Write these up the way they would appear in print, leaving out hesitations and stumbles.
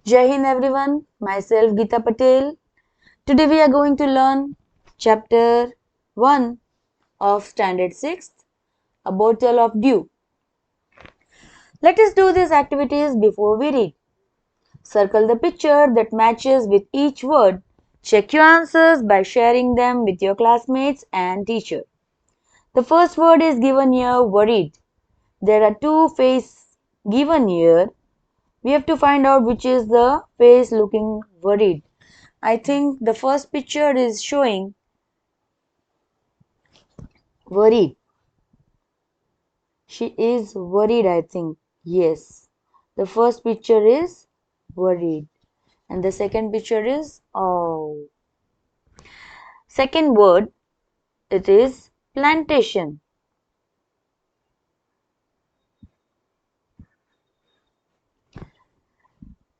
Jai Hind everyone, myself Geeta Patel. Today we are going to learn chapter 1 of standard 6, A Bottle of Dew. Let us do these activities before we read. Circle the picture that matches with each word. Check your answers by sharing them with your classmates and teacher. The first word is given here, worried. There are two faces given here. We have to find out which is the face looking worried. I think the first picture is showing worried. She is worried, I think. Yes. The first picture is worried. And the second picture is oh. Second word, it is plantation.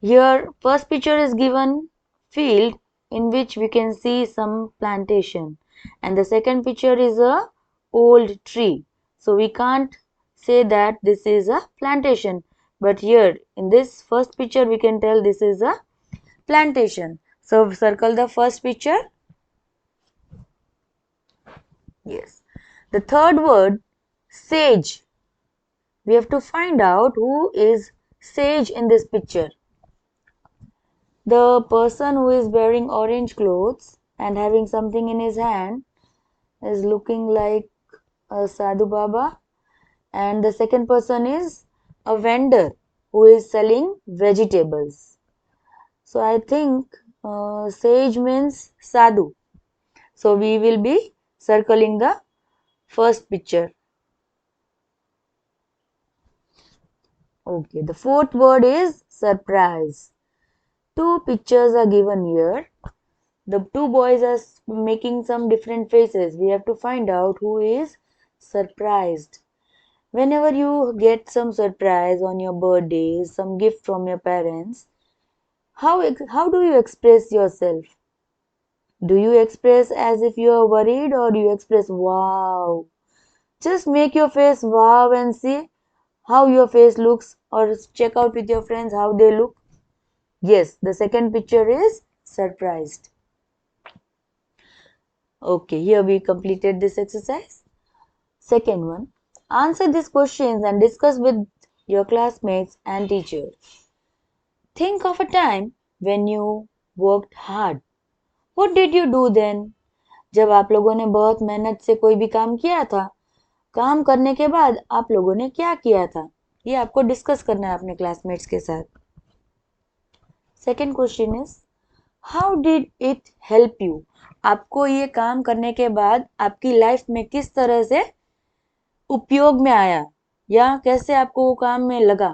Here, first picture is given field in which we can see some plantation. And the second picture is a old tree. So we can't say that this is a plantation. But here, in this first picture, we can tell this is a plantation. So circle the first picture. Yes. The third word, sage. We have to find out who is sage in this picture. The person who is wearing orange clothes and having something in his hand is looking like a Sadhu Baba, and the second person is a vendor who is selling vegetables. So I think sage means Sadhu. So we will be circling the first picture. Okay, the fourth word is surprise. Two pictures are given here. The two boys are making some different faces. We have to find out who is surprised. Whenever you get some surprise on your birthday, some gift from your parents, how do you express yourself? Do you express as if you are worried or do you express wow? Just make your face wow and see how your face looks, or check out with your friends how they look. Yes, the second picture is surprised. Okay, here we completed this exercise. Second one, answer these questions and discuss with your classmates and teacher. Think of a time when you worked hard. What did you do then? जब आप लोगों ने बहुत मेहनत से कोई भी काम किया था, काम करने के बाद आप लोगों ने क्या किया था, ये आपको डिस्कस करना है अपने क्लासमेट्स के साथ. Second question is how did it help you. आपको ये काम करने के बाद आपकी लाइफ में किस तरह से उपयोग में आया या कैसे आपको वो काम में लगा.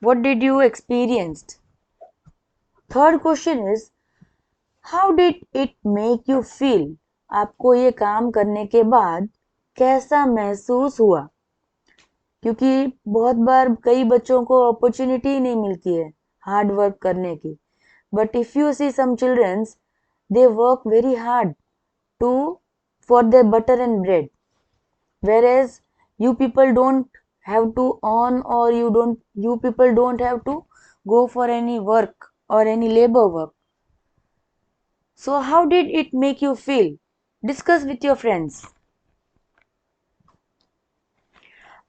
What did you experienced. Third question is how did it make you feel. आपको ये काम करने के बाद कैसा महसूस हुआ, क्योंकि बहुत बार कई बच्चों को अपॉर्चुनिटी ही नहीं मिलती है हार्ड वर्क करने की. But if you see some childrens, they work very hard to for their butter and bread, whereas you people don't have to earn, or you people don't have to go for any work or any labor work. So how did it make you feel? Discuss with your friends.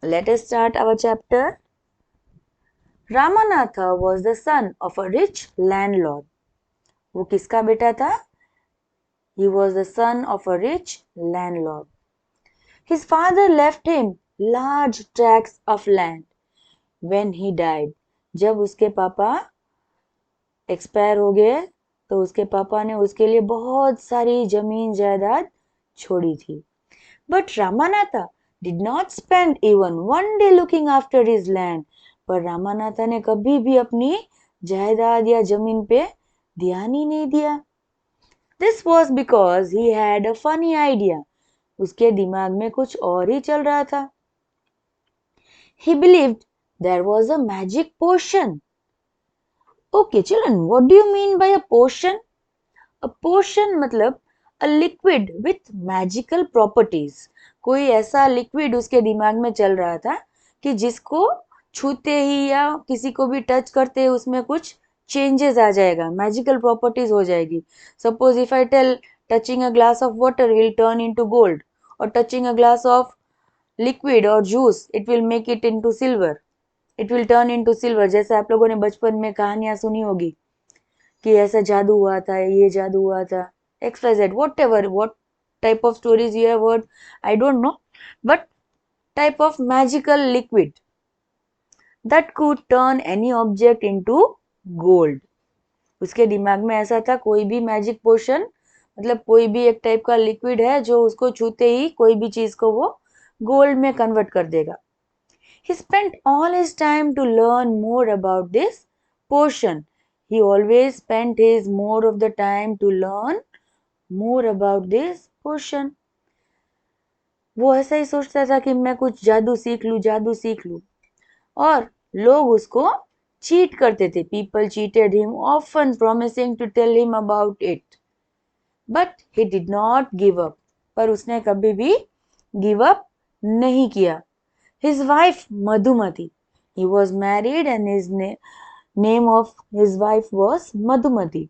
Let us start our chapter. Ramanatha was the son of a rich landlord. वो किसका बेटा था? He was the son of a rich landlord. His father left him large tracts of land when he died. जब उसके पापा expire हो गए तो उसके पापा ने उसके लिए बहुत सारी जमीन जायदाद छोड़ी थी. But Ramanatha did not spend even one day looking after his land. पर रामानाथा ने कभी भी अपनी जायदाद या जमीन पे ध्यान ही नहीं दिया. This was because he had a funny idea. उसके दिमाग में कुछ और ही चल रहा था. He believed there was a magic potion. Okay, children, what do you mean by a potion? A potion मतलब a liquid with magical properties. कोई ऐसा लिक्विड उसके दिमाग में चल रहा था कि जिसको छूते ही या किसी को भी टच करते ही उसमें कुछ चेंजेस आ जाएगा, मैजिकल प्रॉपर्टीज हो जाएगी. Suppose if I tell touching a glass of water will turn into gold, or touching a glass of liquid or juice it will make it into silver, it will turn into silver. जैसे आप लोगों ने बचपन में कहानियां सुनी होगी कि ऐसा जादू हुआ था, ये जादू हुआ था, XYZ, whatever, what type of stories you have heard, I don't know, but type of magical liquid that could turn any object into gold. उसके दिमाग में ऐसा था, कोई भी मैजिक पोशन मतलब कोई भी एक टाइप का लिक्विड है जो उसको छूते ही कोई भी चीज को वो गोल्ड में कन्वर्ट कर देगा. He spent all his time to learn more about this potion. He always spent his more of the time to learn more about this potion. वो ऐसा ही सोचता था कि मैं कुछ जादू सीख लूं, जादू सीख लूं. और लोग उसको चीट करते थे. People cheated him, often promising to tell him about it. But he did not give up. पर उसने कभी भी give up नहीं किया. His wife Madhumati. He was married and his name of his wife was Madhumati.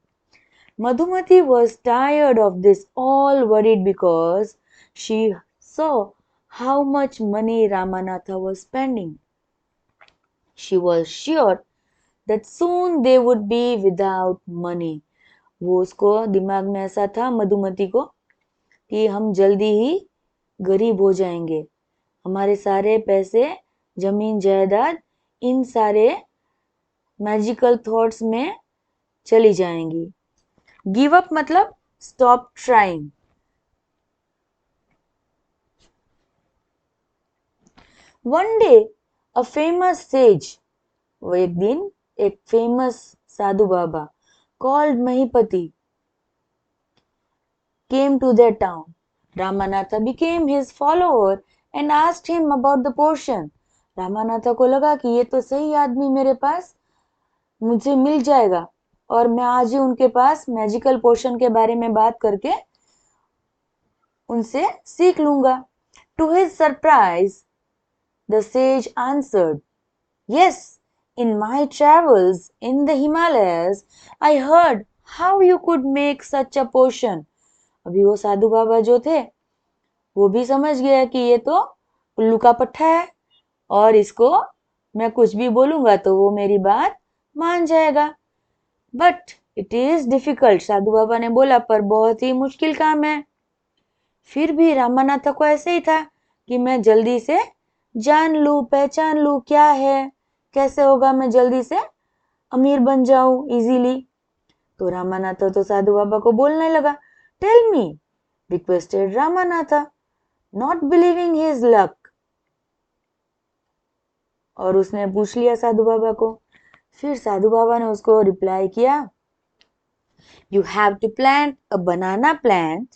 Madhumati was tired of this, all worried because she saw how much money Ramanatha was spending. She was sure that soon they would be without money. वो उसको दिमाग में ऐसा था मधुमती को कि हम जल्दी ही गरीब हो जाएंगे, हमारे सारे पैसे, जमीन जायदाद, इन सारे मैजिकल थॉट्स में चली जाएंगी. गिव अप मतलब stop trying. One day a famous says, वो एक दिन एक famous Sadhu Baba called Mahipati came to their town. Ramanatha became his follower and asked him about the potion. Ramanatha को लगा कि ये तो सही आदमी मेरे पास मुझे मिल जाएगा और मैं आज ही उनके पास मैजिकल पोशन के बारे में बात करके उनसे सीख लूंगा. To his surprise, the sage answered, "Yes, in my travels in the Himalayas, I heard how you could make such a potion." अभी वो साधु बाबा जो थे वो भी समझ गया कि ये तो उल्लू का पट्टा है और इसको मैं कुछ भी बोलूंगा तो वो मेरी बात मान जाएगा. बट इट इज डिफिकल्ट, साधु बाबा ने बोला, पर बहुत ही मुश्किल काम है. फिर भी रामानाथा को ऐसे ही था कि मैं जल्दी से जान लूं, पहचान लूं क्या है, कैसे होगा मैं जल्दी से अमीर बन जाऊं इजीली. तो रामानाथा तो साधु बाबा को बोलने लगा, tell me, requested Ramanatha, not believing his luck. और उसने पूछ लिया साधु बाबा को. फिर साधु बाबा ने उसको रिप्लाई किया, you have to plant a banana plant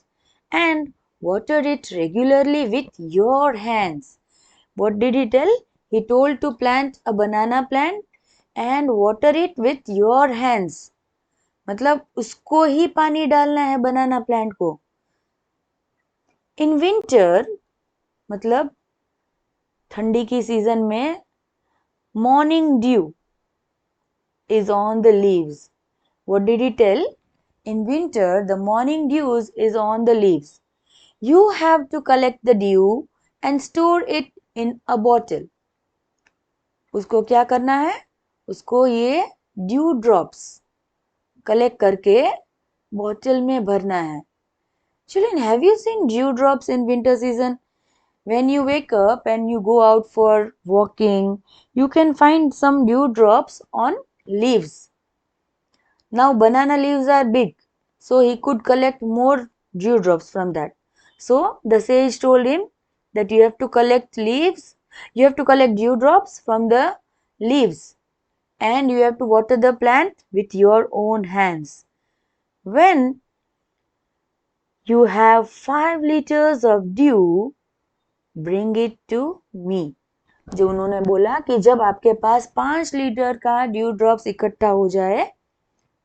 and water it regularly with your hands. What did he tell? He told to plant a banana plant and water it with your hands. मतलब उसको ही पानी डालना है बनाना plant को. In winter मतलब ठंडी की season में morning dew is on the leaves. What did he tell? In winter the morning dews is on the leaves. You have to collect the dew and store it in a bottle. उसको क्या करना है? उसको ये dew drops collect करके bottle में भरना है. Children, have you seen dew drops in winter season? When you wake up and you go out for walking, you can find some dew drops on leaves. Now banana leaves are big, so he could collect more dew drops from that. So the sage told him that you have to collect leaves, you have to collect dew drops from the leaves and you have to water the plant with your own hands. When you have 5 liters of dew, bring it to me. जो उन्होंने बोला कि जब आपके पास 5 litre का due drops इकट्ठा हो जाए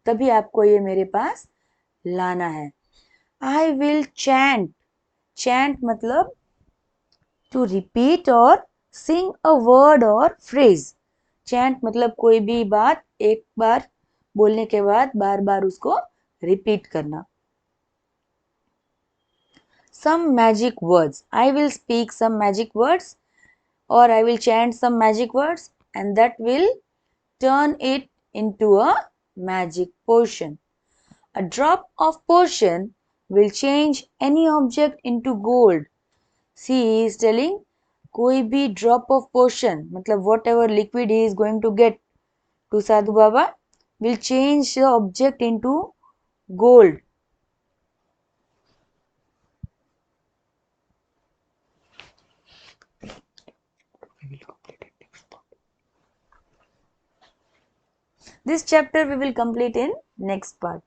तभी आपको ये मेरे पास लाना है. I will chant. Chant मतलब to repeat or sing a word or phrase. Chant मतलब कोई भी बात एक बार बोलने के बाद बार बार उसको रिपीट करना. Some magic words. I will speak some magic words or I will chant some magic words and that will turn it into a magic potion. A drop of potion will change any object into gold. See, he is telling कोई भी drop of potion मतलब whatever liquid he is going to get to Sadhu Baba will change the object into gold. This chapter we will complete in next part.